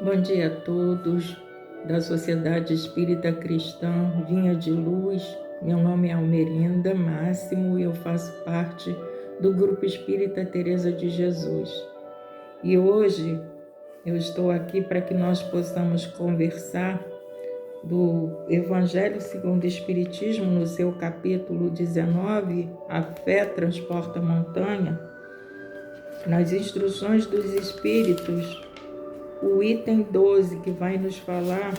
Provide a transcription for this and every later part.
Bom dia a todos da Sociedade Espírita Cristã Vinha de Luz. Meu nome é Almerinda Máximo e eu faço parte do Grupo Espírita Teresa de Jesus. E hoje eu estou aqui para que nós possamos conversar do Evangelho segundo o Espiritismo, no seu capítulo 19, A Fé Transporta Montanha, nas instruções dos Espíritos, o item 12, que vai nos falar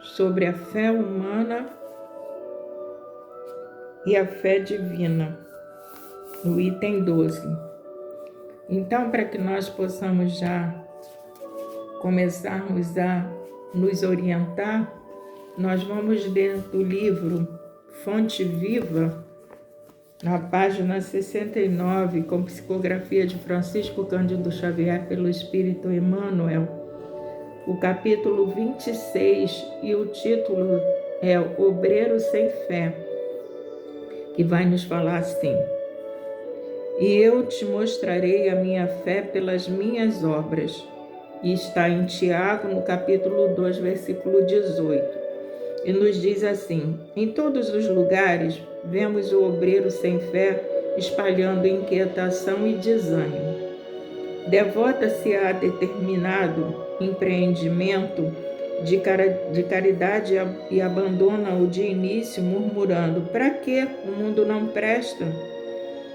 sobre a fé humana e a fé divina, no item 12. Então, para que nós possamos já começarmos a nos orientar, nós vamos ler do livro Fonte Viva, na página 69, com psicografia de Francisco Cândido Xavier pelo Espírito Emmanuel, o capítulo 26, e o título é Obreiro Sem Fé, que vai nos falar assim: E eu te mostrarei a minha fé pelas minhas obras. E está em Tiago, no capítulo 2, versículo 18. E nos diz assim: Em todos os lugares vemos o obreiro sem fé espalhando inquietação e desânimo. Devota-se a determinado empreendimento de caridade e abandona-o de início murmurando: para que o mundo não presta?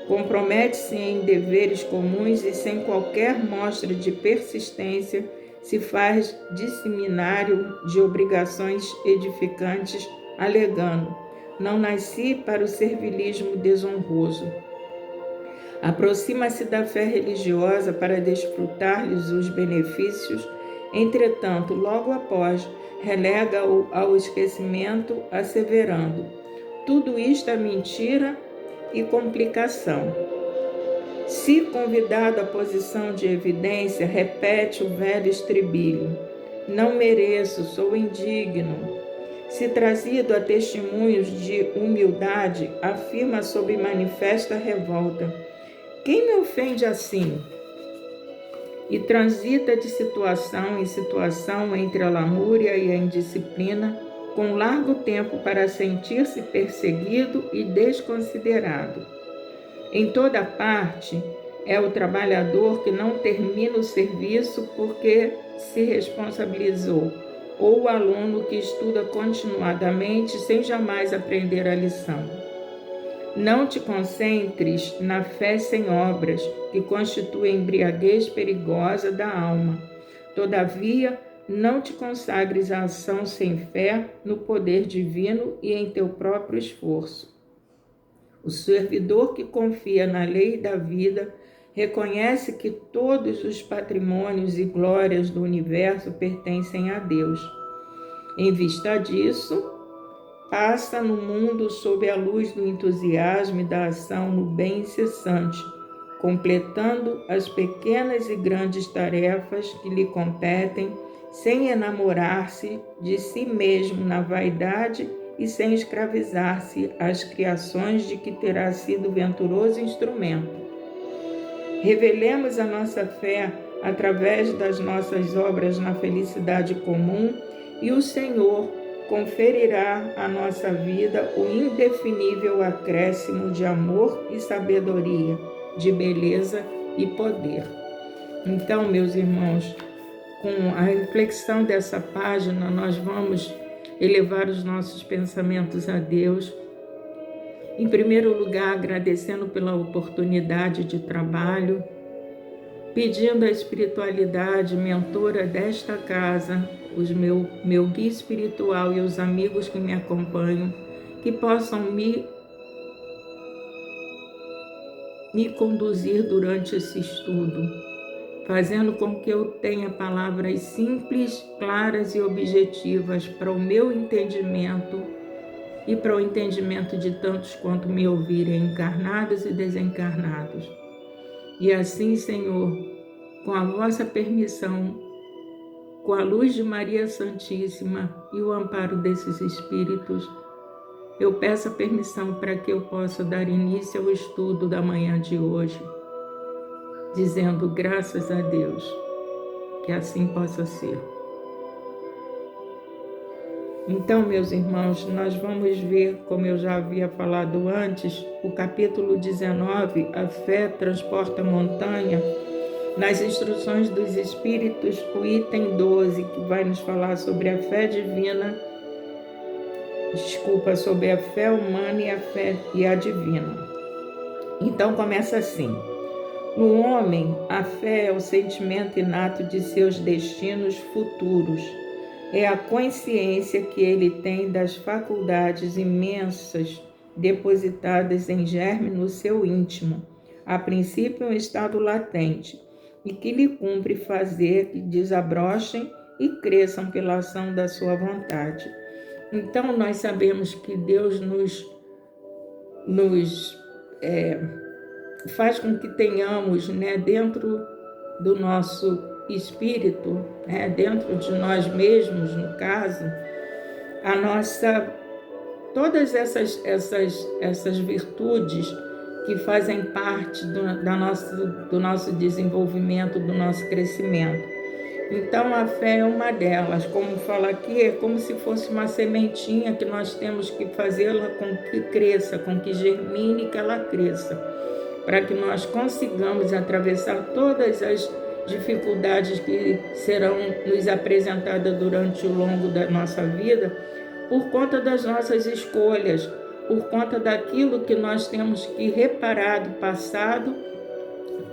Compromete-se em deveres comuns e sem qualquer mostra de persistência se faz disseminário de obrigações edificantes, alegando: não nasci para o servilismo desonroso. Aproxima-se da fé religiosa para desfrutar-lhes os benefícios, entretanto, logo após, relega-o ao esquecimento, asseverando: tudo isto é mentira e complicação. Se convidado à posição de evidência, repete o velho estribilho: não mereço, sou indigno. Se trazido a testemunhos de humildade, afirma sob manifesta revolta: quem me ofende assim? E transita de situação em situação entre a lamúria e a indisciplina, com largo tempo para sentir-se perseguido e desconsiderado. Em toda parte, é o trabalhador que não termina o serviço porque se responsabilizou, ou o aluno que estuda continuadamente sem jamais aprender a lição. Não te concentres na fé sem obras, que constitui a embriaguez perigosa da alma. Todavia, não te consagres à ação sem fé no poder divino e em teu próprio esforço. O servidor que confia na lei da vida reconhece que todos os patrimônios e glórias do universo pertencem a Deus. Em vista disso, passa no mundo sob a luz do entusiasmo e da ação no bem incessante, completando as pequenas e grandes tarefas que lhe competem, sem enamorar-se de si mesmo na vaidade e sem escravizar-se às criações de que terá sido venturoso instrumento. Revelemos a nossa fé através das nossas obras na felicidade comum, e o Senhor conferirá à nossa vida o indefinível acréscimo de amor e sabedoria, de beleza e poder. Então, meus irmãos, com a reflexão dessa página, nós vamos elevar os nossos pensamentos a Deus. Em primeiro lugar, agradecendo pela oportunidade de trabalho, pedindo a espiritualidade mentora desta casa, meu guia espiritual e os amigos que me acompanham, que possam me conduzir durante esse estudo, fazendo com que eu tenha palavras simples, claras e objetivas para o meu entendimento e para o entendimento de tantos quanto me ouvirem, encarnados e desencarnados. E assim, Senhor, com a vossa permissão, com a luz de Maria Santíssima e o amparo desses Espíritos, eu peço a permissão para que eu possa dar início ao estudo da manhã de hoje. dizendo graças a Deus, que assim possa ser. Então, meus irmãos, nós vamos ver, como eu já havia falado antes, o capítulo 19, a fé transporta montanha, nas instruções dos Espíritos, o item 12, que vai nos falar sobre a fé divina, sobre a fé humana e a divina. Então começa assim: no homem, a fé é o sentimento inato de seus destinos futuros. É a consciência que ele tem das faculdades imensas depositadas em germe no seu íntimo, a princípio um estado latente, e que lhe cumpre fazer que desabrochem e cresçam pela ação da sua vontade. Então nós sabemos que Deus nos faz com que tenhamos, dentro do nosso espírito, dentro de nós mesmos, no caso, todas essas virtudes que fazem parte do nosso desenvolvimento, do nosso crescimento. Então a fé é uma delas, como fala aqui, é como se fosse uma sementinha que nós temos que fazê-la com que cresça, com que germine, que ela cresça, para que nós consigamos atravessar todas as dificuldades que serão nos apresentadas durante o longo da nossa vida, por conta das nossas escolhas, por conta daquilo que nós temos que reparar do passado,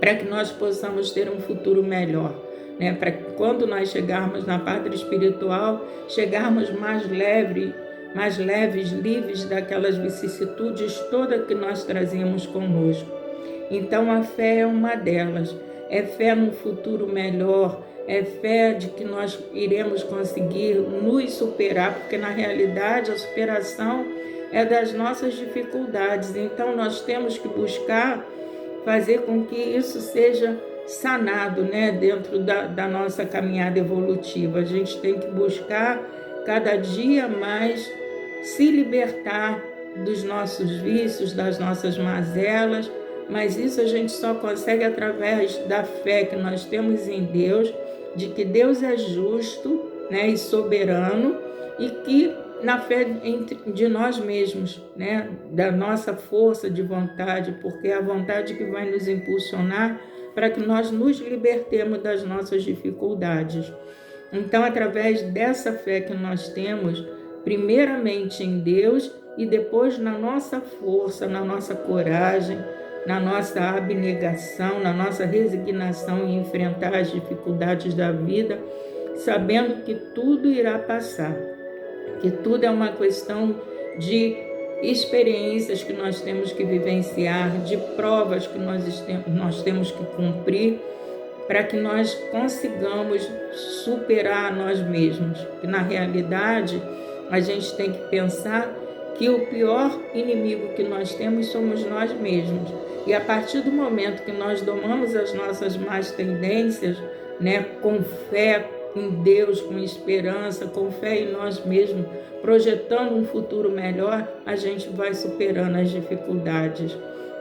para que nós possamos ter um futuro melhor, para que quando nós chegarmos na pátria espiritual, chegarmos mais leves, livres daquelas vicissitudes todas que nós trazemos conosco. Então a fé é uma delas, é fé no futuro melhor, é fé de que nós iremos conseguir nos superar, porque na realidade a superação é das nossas dificuldades. Então nós temos que buscar fazer com que isso seja sanado, dentro da nossa caminhada evolutiva. A gente tem que buscar cada dia mais se libertar dos nossos vícios, das nossas mazelas, mas isso a gente só consegue através da fé que nós temos em Deus, de que Deus é justo, e soberano, e que na fé de nós mesmos, da nossa força de vontade, porque é a vontade que vai nos impulsionar para que nós nos libertemos das nossas dificuldades. Então, através dessa fé que nós temos, primeiramente em Deus e depois na nossa força, na nossa coragem, na nossa abnegação, na nossa resignação em enfrentar as dificuldades da vida, sabendo que tudo irá passar, que tudo é uma questão de experiências que nós temos que vivenciar, de provas que nós temos que cumprir, para que nós consigamos superar nós mesmos. Que na realidade a gente tem que pensar que o pior inimigo que nós temos somos nós mesmos. E a partir do momento que nós domamos as nossas más tendências, com fé em Deus, com esperança, com fé em nós mesmos, projetando um futuro melhor, a gente vai superando as dificuldades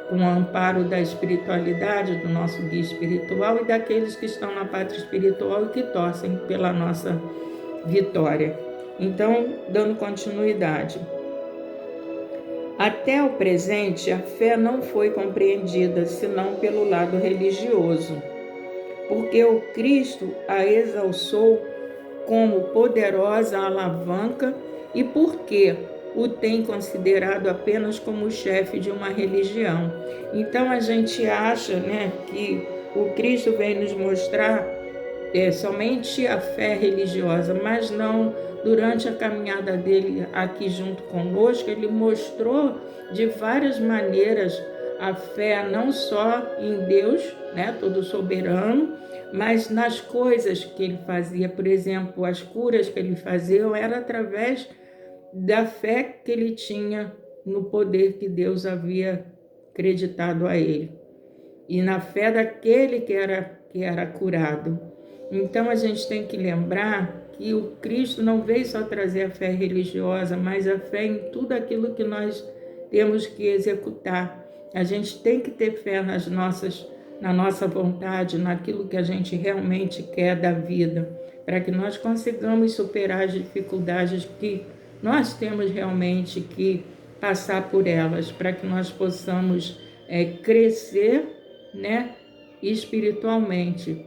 com o amparo da espiritualidade, do nosso guia espiritual e daqueles que estão na pátria espiritual e que torcem pela nossa vitória. Então, dando continuidade. Até o presente, a fé não foi compreendida senão pelo lado religioso, porque o Cristo a exalçou como poderosa alavanca e porque o tem considerado apenas como o chefe de uma religião. Então a gente acha, que o Cristo vem nos mostrar somente a fé religiosa, mas não. Durante a caminhada dele aqui junto conosco, ele mostrou de várias maneiras a fé não só em Deus, todo soberano, mas nas coisas que ele fazia. Por exemplo, as curas que ele fazia era através da fé que ele tinha no poder que Deus havia acreditado a ele e na fé daquele que era curado. Então a gente tem que lembrar que o Cristo não veio só trazer a fé religiosa, mas a fé em tudo aquilo que nós temos que executar. A gente tem que ter fé nas nossas na nossa vontade, naquilo que a gente realmente quer da vida, para que nós consigamos superar as dificuldades que nós temos realmente que passar por elas, para que nós possamos crescer, né, espiritualmente,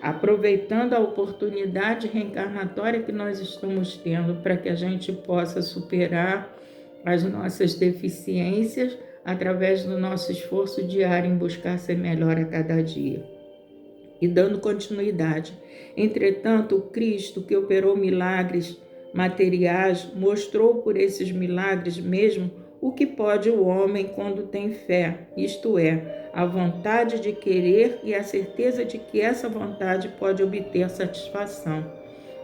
aproveitando a oportunidade reencarnatória que nós estamos tendo, para que a gente possa superar as nossas deficiências através do nosso esforço diário em buscar ser melhor a cada dia. E dando continuidade. Entretanto, o Cristo, que operou milagres materiais, mostrou por esses milagres mesmo o que pode o homem quando tem fé, isto é, a vontade de querer e a certeza de que essa vontade pode obter satisfação.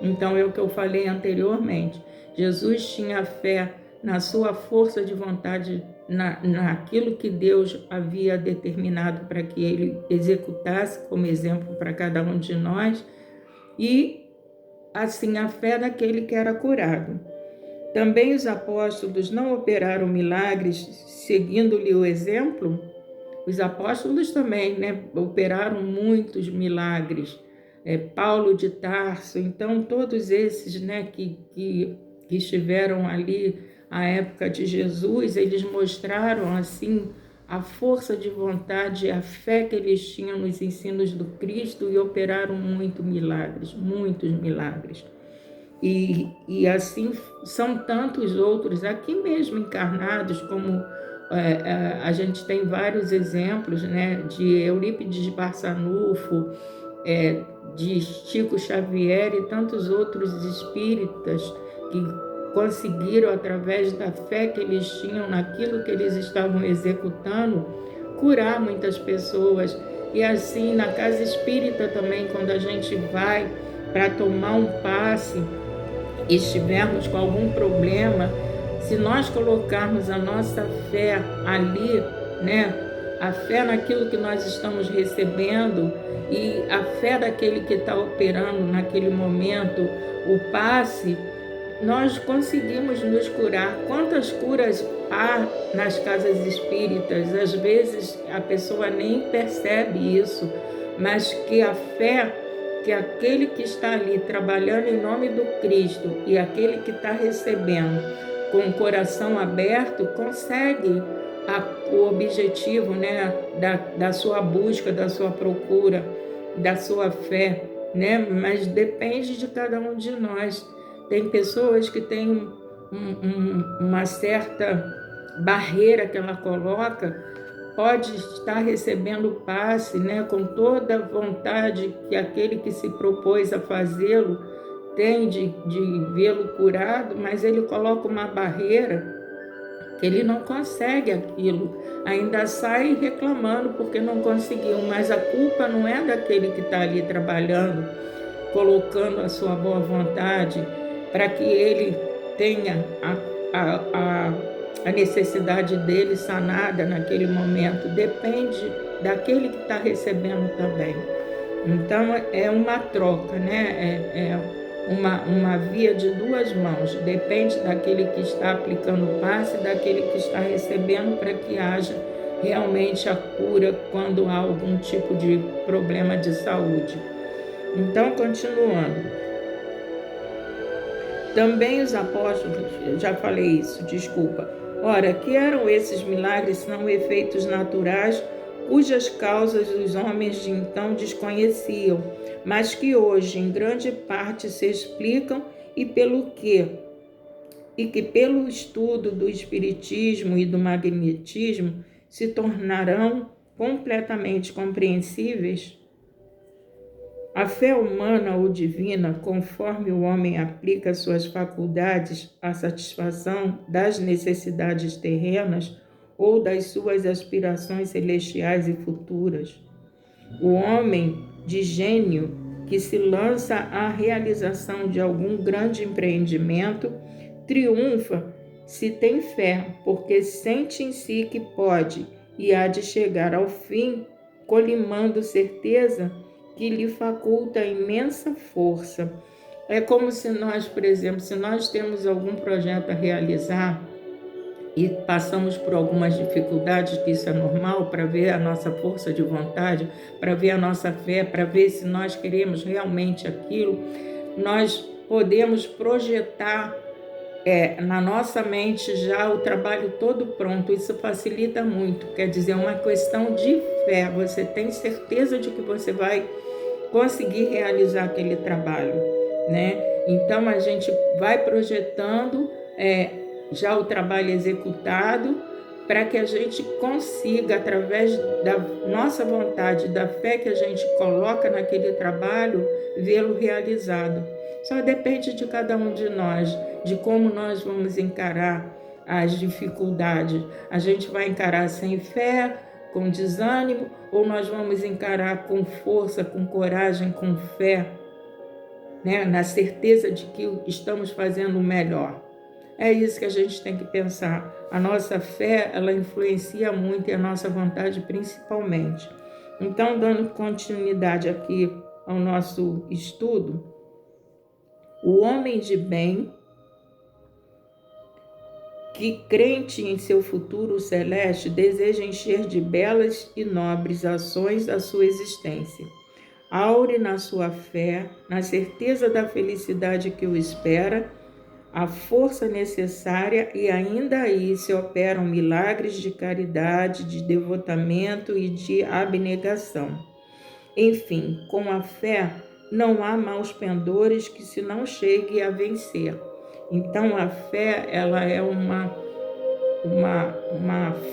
Então, é o que eu falei anteriormente. Jesus tinha fé na sua força de vontade, naquilo que Deus havia determinado para que ele executasse como exemplo para cada um de nós, e assim a fé daquele que era curado. Também os apóstolos não operaram milagres seguindo-lhe o exemplo. Os apóstolos também, né, operaram muitos milagres. Paulo de Tarso, então todos esses, né, que estiveram ali à época de Jesus, eles mostraram assim a força de vontade, a fé que eles tinham nos ensinos do Cristo e operaram muitos milagres. E assim são tantos outros, aqui mesmo encarnados, como a gente tem vários exemplos, né, de Eurípides de Barçanufo, de Chico Xavier e tantos outros espíritas que conseguiram, através da fé que eles tinham naquilo que eles estavam executando, curar muitas pessoas. E assim, na casa espírita também, quando a gente vai para tomar um passe e estivermos com algum problema, se nós colocarmos a nossa fé ali, né, a fé naquilo que nós estamos recebendo e a fé daquele que está operando naquele momento, o passe, nós conseguimos nos curar. Quantas curas há nas casas espíritas? Às vezes a pessoa nem percebe isso, mas que a fé que aquele que está ali trabalhando em nome do Cristo e aquele que está recebendo com o coração aberto consegue o objetivo, né, da sua busca, da sua procura, da sua fé, né? Mas depende de cada um de nós. Tem pessoas que têm uma certa barreira que ela coloca, pode estar recebendo o passe, né, com toda a vontade que aquele que se propôs a fazê-lo tem de vê-lo curado, mas ele coloca uma barreira que ele não consegue aquilo, ainda sai reclamando porque não conseguiu, mas a culpa não é daquele que está ali trabalhando, colocando a sua boa vontade para que ele tenha a necessidade dele sanada naquele momento, depende daquele que está recebendo também. Então é uma troca, né? Uma via de duas mãos, depende daquele que está aplicando o passe e daquele que está recebendo, para que haja realmente a cura quando há algum tipo de problema de saúde. Então, continuando. Também os apóstolos, eu já falei isso, desculpa. Ora, que eram esses milagres senão efeitos naturais, cujas causas os homens de então desconheciam, mas que hoje em grande parte se explicam e que pelo estudo do espiritismo e do magnetismo se tornarão completamente compreensíveis? A fé humana ou divina, conforme o homem aplica suas faculdades à satisfação das necessidades terrenas ou das suas aspirações celestiais e futuras. O homem de gênio que se lança à realização de algum grande empreendimento triunfa se tem fé, porque sente em si que pode e há de chegar ao fim, colimando certeza que lhe faculta imensa força. É como se nós, por exemplo, se nós temos algum projeto a realizar e passamos por algumas dificuldades, que isso é normal, para ver a nossa força de vontade, para ver a nossa fé, para ver se nós queremos realmente aquilo, nós podemos projetar na nossa mente já o trabalho todo pronto. Isso facilita muito, quer dizer, é uma questão de fé. Você tem certeza de que você vai conseguir realizar aquele trabalho, né? Então a gente vai projetando já o trabalho executado, para que a gente consiga, através da nossa vontade, da fé que a gente coloca naquele trabalho, vê-lo realizado. Só depende de cada um de nós, de como nós vamos encarar as dificuldades. A gente vai encarar sem fé, com desânimo, ou nós vamos encarar com força, com coragem, com fé, né? Na certeza de que estamos fazendo o melhor. É isso que a gente tem que pensar. A nossa fé, ela influencia muito, e a nossa vontade principalmente. Então, dando continuidade aqui ao nosso estudo, o homem de bem, que crente em seu futuro celeste, deseja encher de belas e nobres ações a sua existência. Aure na sua fé, na certeza da felicidade que o espera, a força necessária, e ainda aí se operam milagres de caridade, de devotamento e de abnegação. Enfim, com a fé não há maus pendores que se não chegue a vencer. Então a fé, ela é uma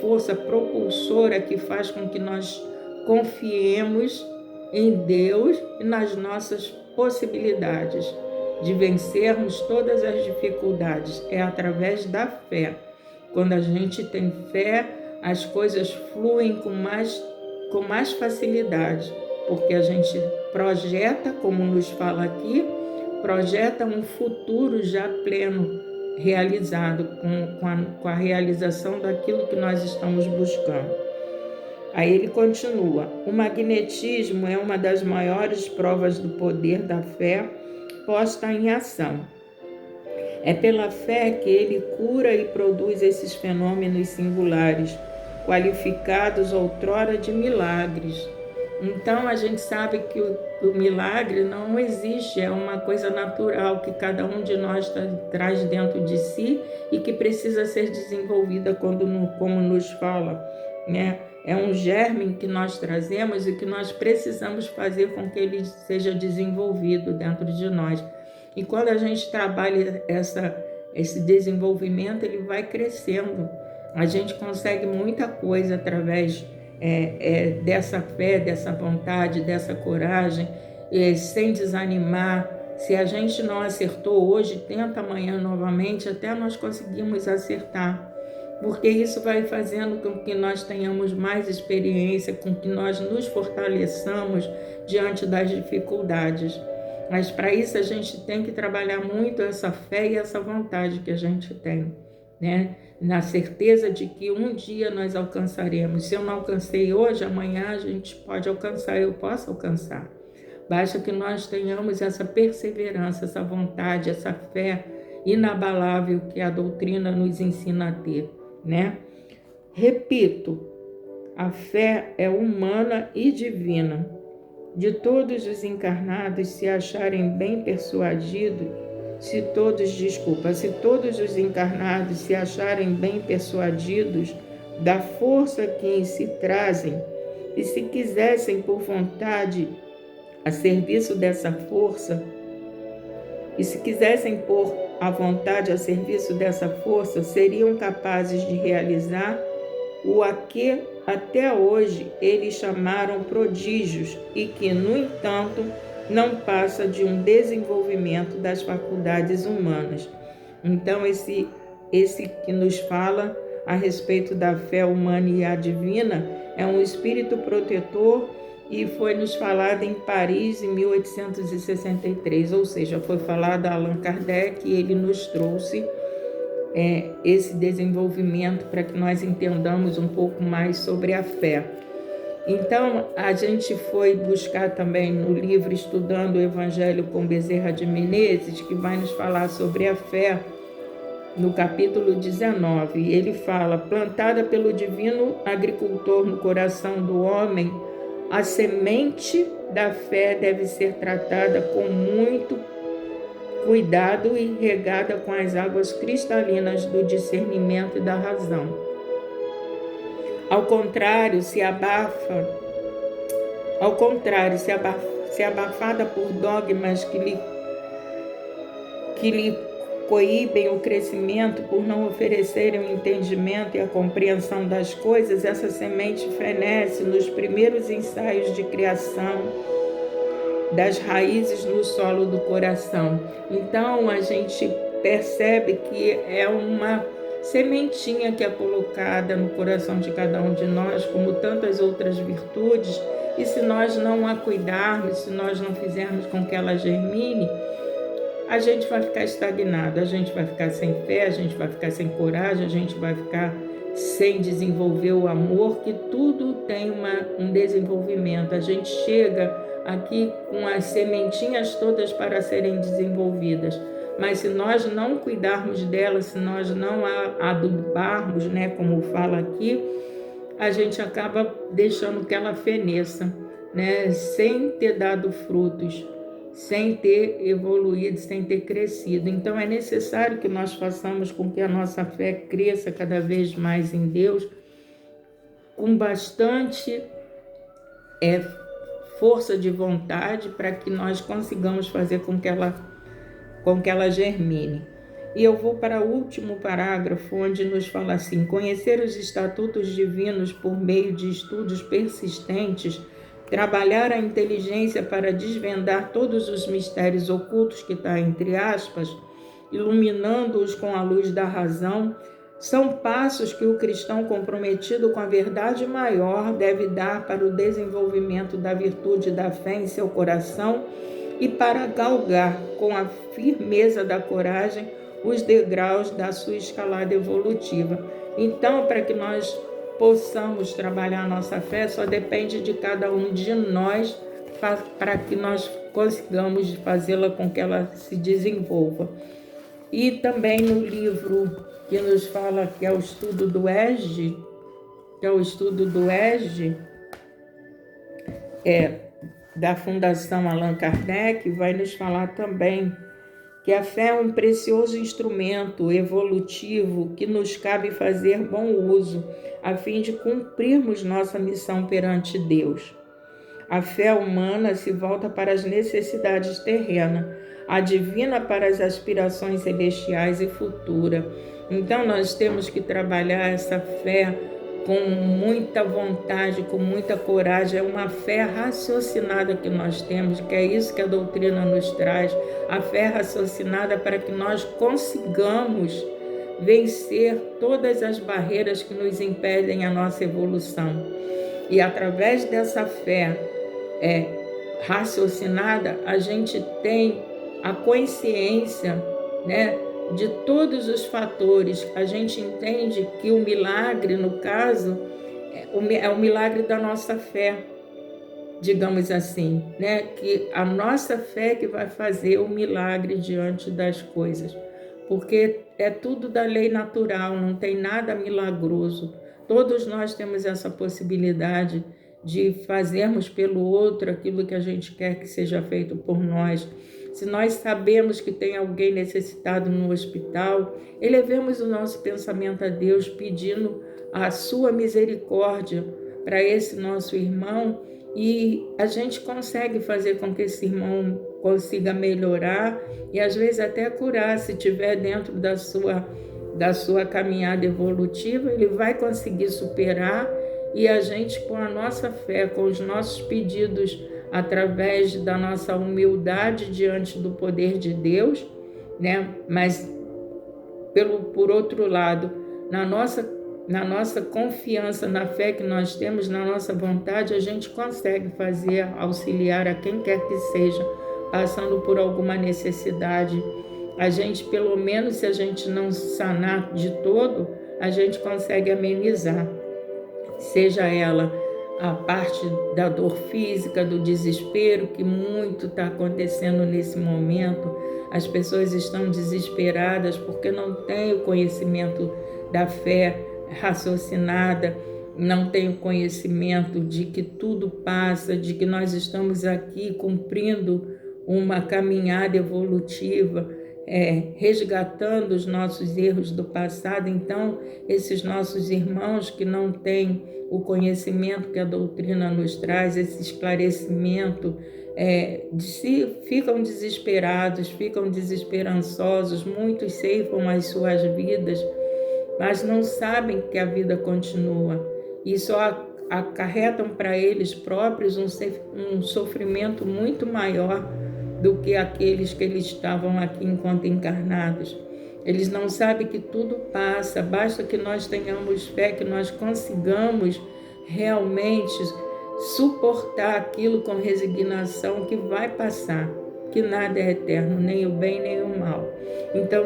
força propulsora que faz com que nós confiemos em Deus e nas nossas possibilidades de vencermos todas as dificuldades. É através da fé. Quando a gente tem fé, as coisas fluem com mais facilidade, porque a gente projeta, como nos fala aqui, projeta um futuro já pleno, realizado, com a realização daquilo que nós estamos buscando. Aí ele continua: o magnetismo é uma das maiores provas do poder da fé posta em ação. É pela fé que ele cura e produz esses fenômenos singulares, qualificados outrora de milagres. Então a gente sabe que o milagre não existe, é uma coisa natural que cada um de nós traz dentro de si e que precisa ser desenvolvida como nos fala, né? É um germe que nós trazemos e que nós precisamos fazer com que ele seja desenvolvido dentro de nós. E quando a gente trabalha esse desenvolvimento, ele vai crescendo. A gente consegue muita coisa através dessa fé, dessa vontade, dessa coragem, sem desanimar. Se a gente não acertou hoje, tenta amanhã novamente, até nós conseguimos acertar. Porque isso vai fazendo com que nós tenhamos mais experiência, com que nós nos fortaleçamos diante das dificuldades. Mas para isso a gente tem que trabalhar muito essa fé e essa vontade que a gente tem, né? Na certeza de que um dia nós alcançaremos. Se eu não alcancei hoje, amanhã a gente pode alcançar, eu posso alcançar. Basta que nós tenhamos essa perseverança, essa vontade, essa fé inabalável que a doutrina nos ensina a ter, né? Repito, a fé é humana e divina. De todos os encarnados se acharem bem persuadidos, se todos os encarnados se acharem bem persuadidos da força que em si trazem, e se quisessem por vontade a serviço dessa força, seriam capazes de realizar o a que até hoje eles chamaram prodígios e que, no entanto, não passa de um desenvolvimento das faculdades humanas. Então, esse que nos fala a respeito da fé humana e a divina é um espírito protetor e foi nos falado em Paris em 1863, ou seja, foi falado a Allan Kardec e ele nos trouxe esse desenvolvimento para que nós entendamos um pouco mais sobre a fé. Então, a gente foi buscar também no livro Estudando o Evangelho com Bezerra de Menezes, que vai nos falar sobre a fé, no capítulo 19. Ele fala: plantada pelo divino agricultor no coração do homem, a semente da fé deve ser tratada com muito cuidado e regada com as águas cristalinas do discernimento e da razão. Ao contrário, se abafada por dogmas que lhe coíbem o crescimento, por não oferecerem o entendimento e a compreensão das coisas, essa semente fenece nos primeiros ensaios de criação das raízes no solo do coração. Então a gente percebe que é uma sementinha que é colocada no coração de cada um de nós, como tantas outras virtudes, e se nós não a cuidarmos, se nós não fizermos com que ela germine, a gente vai ficar estagnado, a gente vai ficar sem fé, a gente vai ficar sem coragem, a gente vai ficar sem desenvolver o amor, que tudo tem um desenvolvimento. A gente chega aqui com as sementinhas todas para serem desenvolvidas, mas se nós não cuidarmos delas, se nós não adubarmos, como fala aqui, a gente acaba deixando que ela feneça, sem ter dado frutos, sem ter evoluído, sem ter crescido. Então é necessário que nós façamos com que a nossa fé cresça cada vez mais em Deus, com bastante força de vontade, para que nós consigamos fazer com que ela germine. E eu vou para o último parágrafo, onde nos fala assim: conhecer os estatutos divinos por meio de estudos persistentes, trabalhar a inteligência para desvendar todos os mistérios ocultos que está entre aspas, iluminando-os com a luz da razão, são passos que o cristão comprometido com a verdade maior deve dar para o desenvolvimento da virtude da fé em seu coração e para galgar com a firmeza da coragem os degraus da sua escalada evolutiva. Então, para que nós possamos trabalhar a nossa fé, só depende de cada um de nós, para que nós consigamos fazê-la com que ela se desenvolva. E também no livro que nos fala que é o estudo do ESG, da Fundação Allan Kardec, vai nos falar também que a fé é um precioso instrumento evolutivo que nos cabe fazer bom uso, a fim de cumprirmos nossa missão perante Deus. A fé humana se volta para as necessidades terrenas, a divina para as aspirações celestiais e futuras. Então nós temos que trabalhar essa fé com muita vontade, com muita coragem. É uma fé raciocinada que nós temos, que é isso que a doutrina nos traz, a fé raciocinada para que nós consigamos vencer todas as barreiras que nos impedem a nossa evolução. E através dessa fé raciocinada, a gente tem a consciência, de todos os fatores. A gente entende que o milagre, no caso, é o milagre da nossa fé, digamos assim, que a nossa fé que vai fazer o milagre diante das coisas, porque é tudo da lei natural, não tem nada milagroso. Todos nós temos essa possibilidade de fazermos pelo outro aquilo que a gente quer que seja feito por nós. Se nós sabemos que tem alguém necessitado no hospital, elevemos o nosso pensamento a Deus, pedindo a sua misericórdia para esse nosso irmão, e a gente consegue fazer com que esse irmão consiga melhorar e às vezes até curar. Se estiver dentro da sua caminhada evolutiva, ele vai conseguir superar, e a gente, com a nossa fé, com os nossos pedidos, através da nossa humildade diante do poder de Deus, mas por outro lado, na nossa confiança, na fé que nós temos, na nossa vontade, a gente consegue auxiliar a quem quer que seja, passando por alguma necessidade. A gente, pelo menos, se a gente não sanar de todo, a gente consegue amenizar, seja ela a parte da dor física, do desespero, que muito está acontecendo nesse momento. as pessoas estão desesperadas porque não têm o conhecimento da fé raciocinada, não têm o conhecimento de que tudo passa, de que nós estamos aqui cumprindo uma caminhada evolutiva, resgatando os nossos erros do passado. Então, esses nossos irmãos que não têm o conhecimento que a doutrina nos traz, esse esclarecimento, ficam desesperados, ficam desesperançosos, muitos ceifam as suas vidas, mas não sabem que a vida continua e só acarretam para eles próprios um sofrimento muito maior do que aqueles que eles estavam aqui enquanto encarnados. Eles não sabem que tudo passa, basta que nós tenhamos fé, que nós consigamos realmente suportar aquilo com resignação que vai passar, que nada é eterno, nem o bem nem o mal. Então,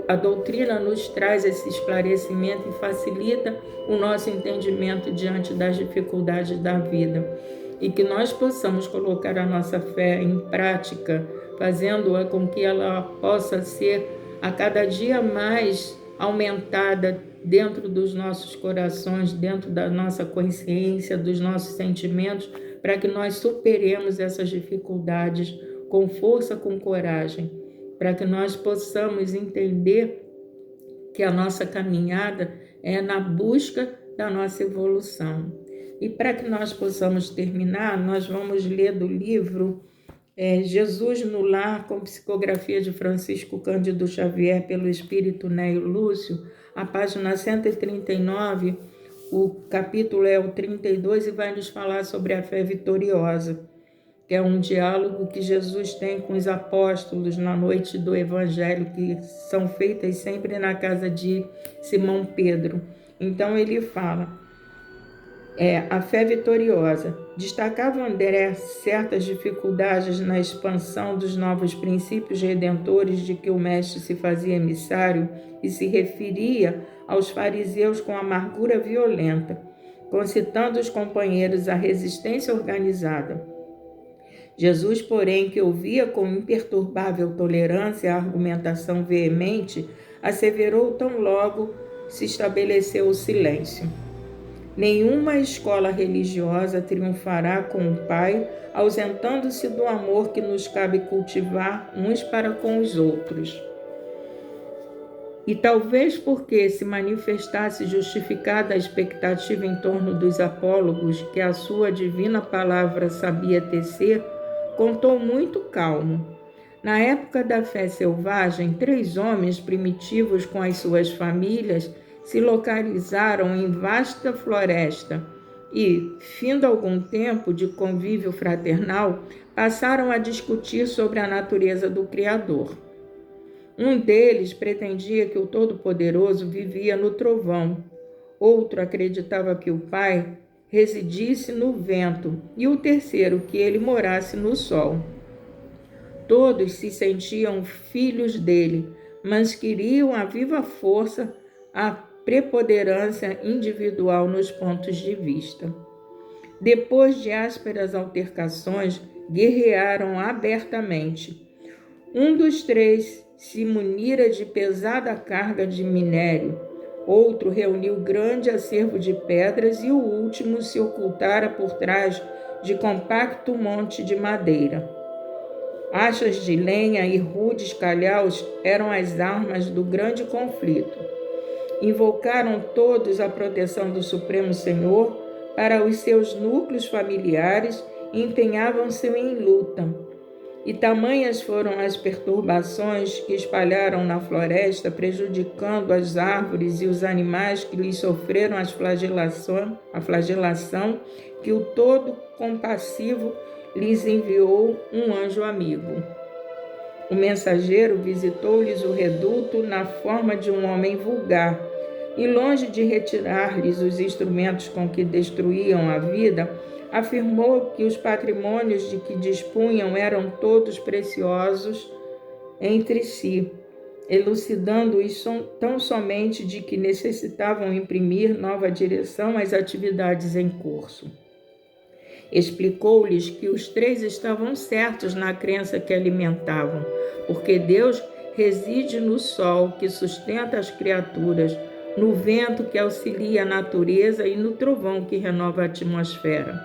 a doutrina nos traz esse esclarecimento e facilita o nosso entendimento diante das dificuldades da vida. E que nós possamos colocar a nossa fé em prática, fazendo-a com que ela possa ser a cada dia mais aumentada dentro dos nossos corações, dentro da nossa consciência, dos nossos sentimentos, para que nós superemos essas dificuldades com força, com coragem, para que nós possamos entender que a nossa caminhada é na busca da nossa evolução. E para que nós possamos terminar, nós vamos ler do livro Jesus no Lar, com psicografia de Francisco Cândido Xavier, pelo Espírito Nélio Lúcio, a página 139, o capítulo é o 32 e vai nos falar sobre a fé vitoriosa, que é um diálogo que Jesus tem com os apóstolos na noite do Evangelho, que são feitas sempre na casa de Simão Pedro. Então ele fala, a fé vitoriosa. Destacava André certas dificuldades na expansão dos novos princípios redentores de que o mestre se fazia emissário e se referia aos fariseus com amargura violenta, concitando os companheiros à resistência organizada. Jesus, porém, que ouvia com imperturbável tolerância a argumentação veemente, asseverou tão logo se estabeleceu o silêncio. Nenhuma escola religiosa triunfará com o Pai, ausentando-se do amor que nos cabe cultivar uns para com os outros. E talvez porque se manifestasse justificada a expectativa em torno dos apólogos que a sua divina palavra sabia tecer, contou muito calmo. Na época da fé selvagem, 3 homens primitivos com as suas famílias se localizaram em vasta floresta e, findo algum tempo de convívio fraternal, passaram a discutir sobre a natureza do Criador. Um deles pretendia que o Todo-Poderoso vivia no trovão, outro acreditava que o Pai residisse no vento e o terceiro que ele morasse no sol. Todos se sentiam filhos dele, mas queriam a viva força a preponderância individual nos pontos de vista. Depois de ásperas altercações, guerrearam abertamente. Um dos 3 se munira de pesada carga de minério, outro reuniu grande acervo de pedras e o último se ocultara por trás de compacto monte de madeira. Achas de lenha e rudes calhaus eram as armas do grande conflito. Invocaram todos a proteção do Supremo Senhor para os seus núcleos familiares e empenhavam-se em luta. E tamanhas foram as perturbações que espalharam na floresta, prejudicando as árvores e os animais que lhes sofreram a flagelação, que o todo compassivo lhes enviou um anjo amigo. O mensageiro visitou-lhes o reduto na forma de um homem vulgar, e longe de retirar-lhes os instrumentos com que destruíam a vida, afirmou que os patrimônios de que dispunham eram todos preciosos entre si, elucidando-os tão somente de que necessitavam imprimir nova direção às atividades em curso. Explicou-lhes que os três estavam certos na crença que alimentavam, porque Deus reside no sol que sustenta as criaturas, no vento que auxilia a natureza e no trovão que renova a atmosfera.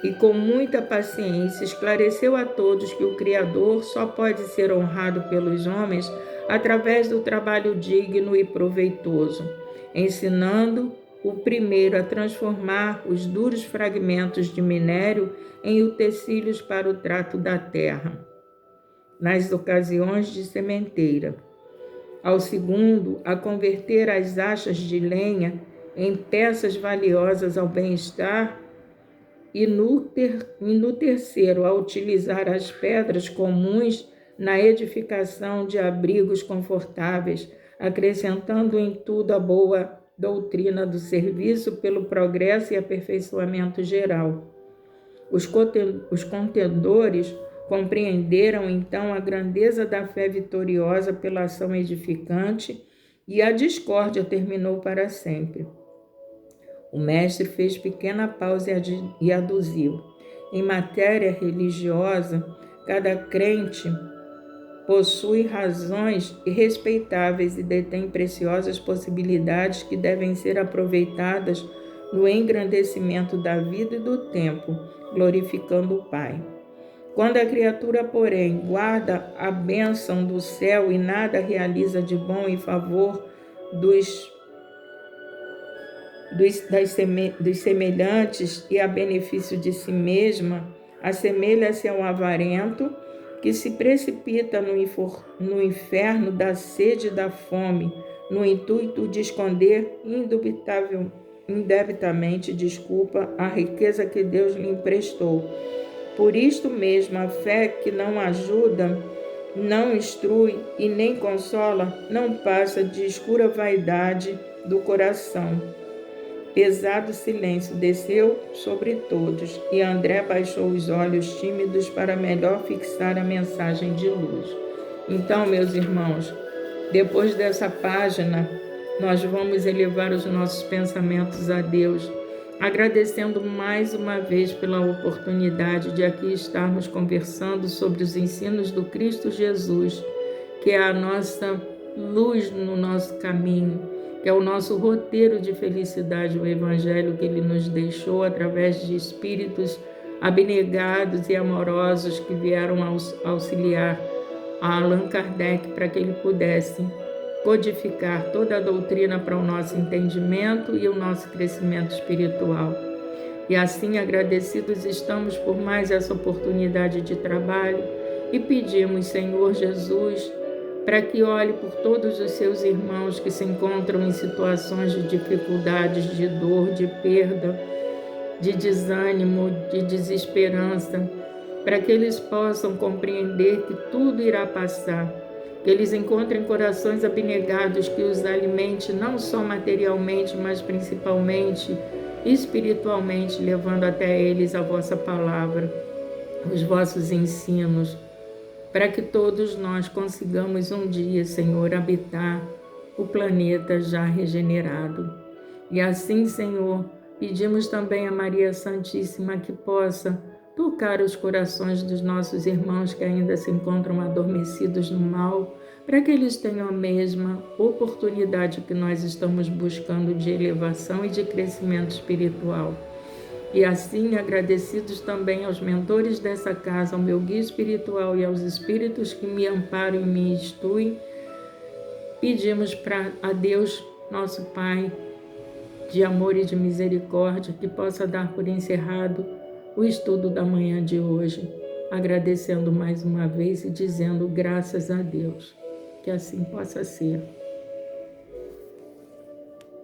E com muita paciência esclareceu a todos que o Criador só pode ser honrado pelos homens através do trabalho digno e proveitoso, ensinando o primeiro a transformar os duros fragmentos de minério em utensílios para o trato da terra, nas ocasiões de sementeira. Ao segundo, a converter as achas de lenha em peças valiosas ao bem-estar, e no terceiro, a utilizar as pedras comuns na edificação de abrigos confortáveis, acrescentando em tudo a boa doutrina do serviço pelo progresso e aperfeiçoamento geral. Os contendores compreenderam então a grandeza da fé vitoriosa pela ação edificante, e a discórdia terminou para sempre. O mestre fez pequena pausa e aduziu: em matéria religiosa, cada crente possui razões irrespeitáveis e detém preciosas possibilidades que devem ser aproveitadas no engrandecimento da vida e do tempo, glorificando o Pai. Quando a criatura, porém, guarda a bênção do céu e nada realiza de bom em favor dos semelhantes e a benefício de si mesma, assemelha-se a um avarento que se precipita no inferno da sede e da fome, no intuito de esconder indebitamente a riqueza que Deus lhe emprestou. Por isto mesmo, a fé que não ajuda, não instrui e nem consola, não passa de escura vaidade do coração. Pesado silêncio desceu sobre todos, e André baixou os olhos tímidos para melhor fixar a mensagem de luz. Então, meus irmãos, depois dessa página, nós vamos elevar os nossos pensamentos a Deus, agradecendo mais uma vez pela oportunidade de aqui estarmos conversando sobre os ensinos do Cristo Jesus, que é a nossa luz no nosso caminho, que é o nosso roteiro de felicidade, o Evangelho que Ele nos deixou através de espíritos abnegados e amorosos que vieram auxiliar a Allan Kardec para que ele pudesse codificar toda a doutrina para o nosso entendimento e o nosso crescimento espiritual. E assim, agradecidos estamos por mais essa oportunidade de trabalho e pedimos, Senhor Jesus, para que olhe por todos os seus irmãos que se encontram em situações de dificuldades, de dor, de perda, de desânimo, de desesperança, para que eles possam compreender que tudo irá passar, que eles encontrem corações abnegados que os alimente não só materialmente, mas principalmente espiritualmente, levando até eles a vossa palavra, os vossos ensinos, para que todos nós consigamos um dia, Senhor, habitar o planeta já regenerado. E assim, Senhor, pedimos também a Maria Santíssima que possa tocar os corações dos nossos irmãos que ainda se encontram adormecidos no mal, para que eles tenham a mesma oportunidade que nós estamos buscando de elevação e de crescimento espiritual. E assim, agradecidos também aos mentores dessa casa, ao meu guia espiritual e aos espíritos que me amparam e me instruem, pedimos a Deus, nosso Pai, de amor e de misericórdia, que possa dar por encerrado o estudo da manhã de hoje, agradecendo mais uma vez e dizendo graças a Deus, que assim possa ser.